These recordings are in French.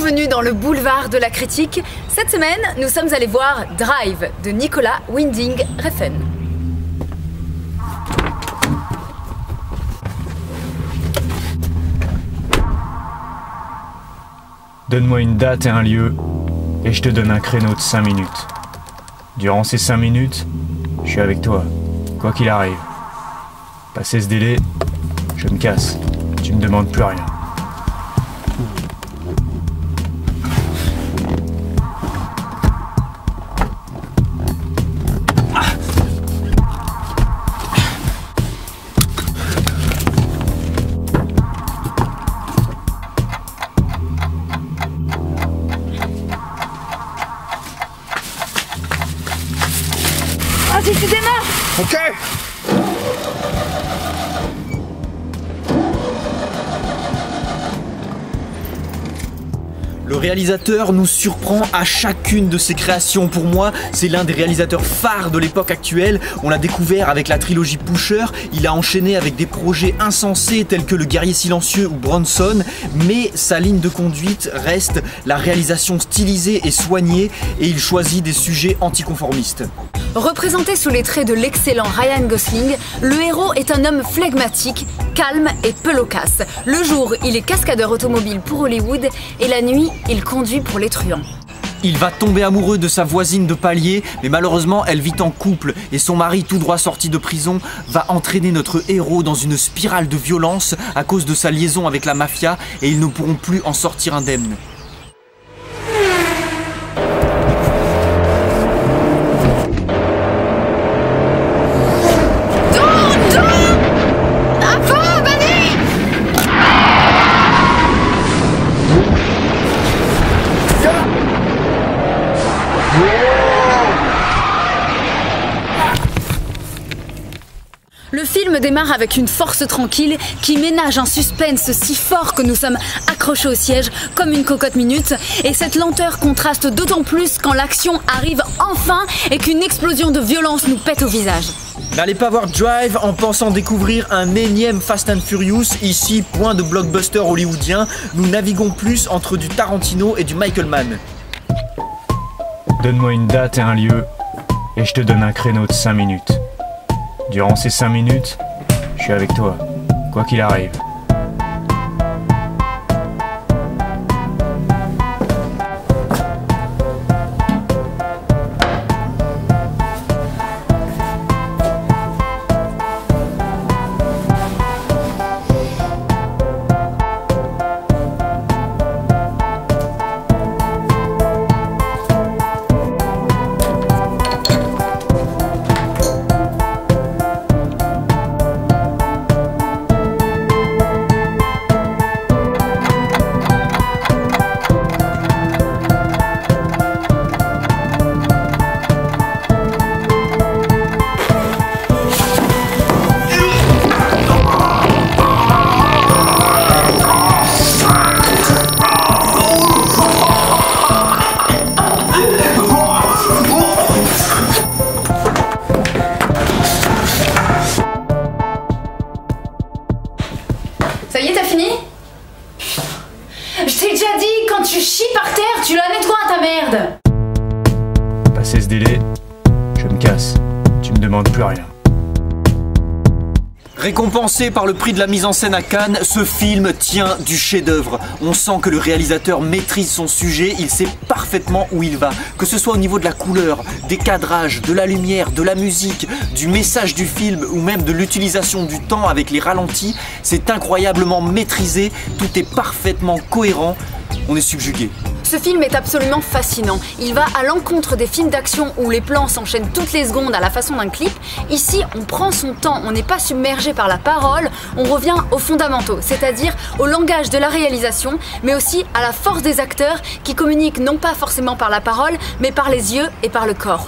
bienvenue dans le boulevard de la critique. Cette semaine, nous sommes allés voir Drive de Nicolas Winding Refn. Donne-moi une date et un lieu, et je te donne un créneau de 5 minutes. Durant ces 5 minutes, je suis avec toi, quoi qu'il arrive. Passé ce délai, je me casse. Tu me demandes plus rien. Vas-y, tu démarres! Ok. Le réalisateur nous surprend à chacune de ses créations. Pour moi, c'est l'un des réalisateurs phares de l'époque actuelle. On l'a découvert avec la trilogie Pusher, il a enchaîné avec des projets insensés tels que Le Guerrier Silencieux ou Bronson, mais sa ligne de conduite reste la réalisation stylisée et soignée, et il choisit des sujets anticonformistes. Représenté sous les traits de l'excellent Ryan Gosling, le héros est un homme flegmatique, calme et peu loquace. Le jour, il est cascadeur automobile pour Hollywood et la nuit, il conduit pour les truands. Il va tomber amoureux de sa voisine de palier, mais malheureusement elle vit en couple et son mari tout droit sorti de prison va entraîner notre héros dans une spirale de violence à cause de sa liaison avec la mafia et ils ne pourront plus en sortir indemnes. Le film démarre avec une force tranquille qui ménage un suspense si fort que nous sommes accrochés au siège comme une cocotte minute. Et cette lenteur contraste d'autant plus quand l'action arrive enfin et qu'une explosion de violence nous pète au visage. N'allez pas voir Drive en pensant découvrir un énième Fast and Furious. Ici, point de blockbuster hollywoodien, nous naviguons plus entre du Tarantino et du Michael Mann. Donne-moi une date et un lieu, et je te donne un créneau de 5 minutes. Durant ces 5 minutes, je suis avec toi, quoi qu'il arrive. Ça y est, t'as fini? Je t'ai déjà dit, quand tu chies par terre, tu la nettoies ta merde! Passé ce délai, je me casse. Tu me demandes plus rien. Récompensé par le prix de la mise en scène à Cannes, ce film tient du chef-d'œuvre. On sent que le réalisateur maîtrise son sujet, il sait parfaitement où il va. Que ce soit au niveau de la couleur, des cadrages, de la lumière, de la musique, du message du film ou même de l'utilisation du temps avec les ralentis, c'est incroyablement maîtrisé, tout est parfaitement cohérent, on est subjugué. Ce film est absolument fascinant. Il va à l'encontre des films d'action où les plans s'enchaînent toutes les secondes à la façon d'un clip. Ici, on prend son temps, on n'est pas submergé par la parole, on revient aux fondamentaux, c'est-à-dire au langage de la réalisation, mais aussi à la force des acteurs qui communiquent non pas forcément par la parole, mais par les yeux et par le corps.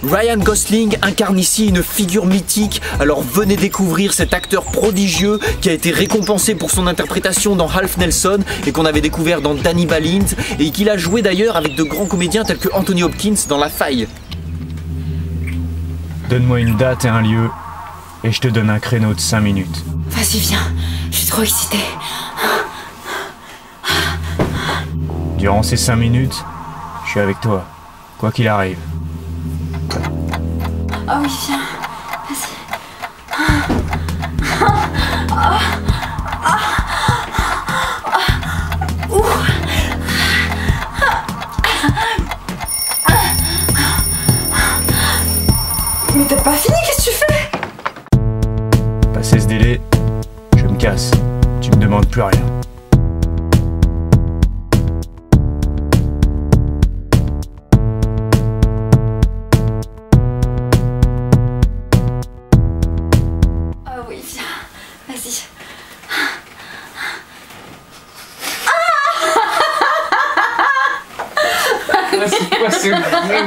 Ryan Gosling incarne ici une figure mythique, alors venez découvrir cet acteur prodigieux qui a été récompensé pour son interprétation dans Half Nelson et qu'on avait découvert dans Danny Balint et qu'il a joué d'ailleurs avec de grands comédiens tels que Anthony Hopkins dans La Faille. Donne-moi une date et un lieu, et je te donne un créneau de 5 minutes. Vas-y, viens, je suis trop excitée. Durant ces 5 minutes, je suis avec toi, quoi qu'il arrive. Ah oui, viens. Vas-y. Mais t'as pas fini, qu'est-ce que tu fais? Passé ce délai, je me casse. Tu me demandes plus rien. Ah oui, viens. Vas-y. C'est quoi ce bruit?